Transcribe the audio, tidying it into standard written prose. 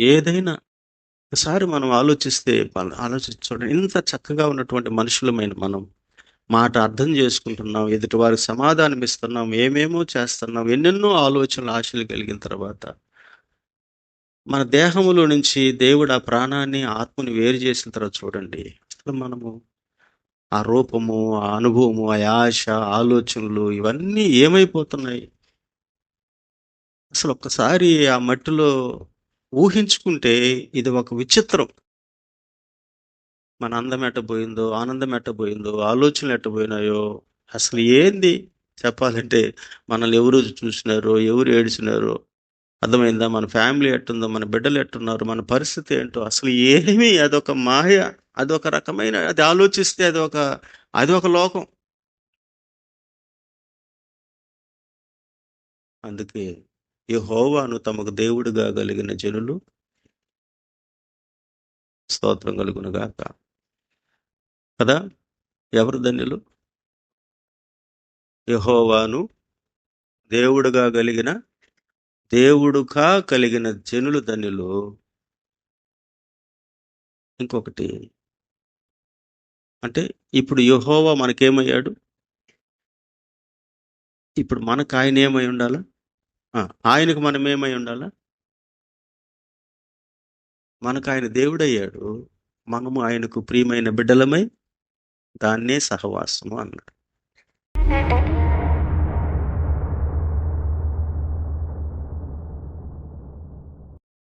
ఏదైనా ఒకసారి మనం ఆలోచిస్తే ఆలోచించి చూడండి. ఇంత చక్కగా ఉన్నటువంటి మనుషులమైన మనం మాట అర్థం చేసుకుంటున్నాం, ఎదుటి వారికి సమాధానం ఇస్తున్నాం, ఏమేమో చేస్తున్నాం, ఎన్నెన్నో ఆలోచనలు, ఆశలు కలిగిన తర్వాత మన దేహములో నుంచి దేవుడు ఆ ప్రాణాన్ని, ఆత్మని వేరు చేసిన తర్వాత చూడండి, అసలు మనము ఆ రూపము, ఆ అనుభవము, ఆ ఆశ, ఆలోచనలు ఇవన్నీ ఏమైపోతున్నాయి? అసలు ఒక్కసారి ఆ మట్టిలో ఊహించుకుంటే ఇది ఒక విచిత్రం. మన అందం ఎట్టబోయిందో, ఆనందం ఎట్టబోయిందో, ఆలోచనలు ఎట్టబోయినాయో, అసలు ఏంది చెప్పాలంటే మనల్ని ఎవరు చూసినారో, ఎవరు ఏడిసినారో అర్థమైందా? మన ఫ్యామిలీ ఎట్టుందో, మన బిడ్డలు ఎట్టున్నారు, మన పరిస్థితి ఏంటో అసలు ఏమీ, అదొక మాయ. అదొక రకమైన, అది ఆలోచిస్తే అదొక లోకం. అందుకే యెహోవాను తమకు దేవుడుగా కలిగిన జనులు స్తోత్రం కలుగును గాక. కదా! ఎవరు ధన్యులు? యెహోవాను దేవుడుగా కలిగిన జనులు ధన్యులు. ఇంకొకటి అంటే ఇప్పుడు యెహోవా మనకేమయ్యాడు? ఇప్పుడు మనకు ఆయన ఏమై ఉండాలా? ఆయనకు మనం ఏమై ఉండాలా? మనకు ఆయన దేవుడయ్యాడు. మనము ఆయనకు ప్రియమైన బిడ్డలమై దాన్నే సహవాసము అన్నాడు.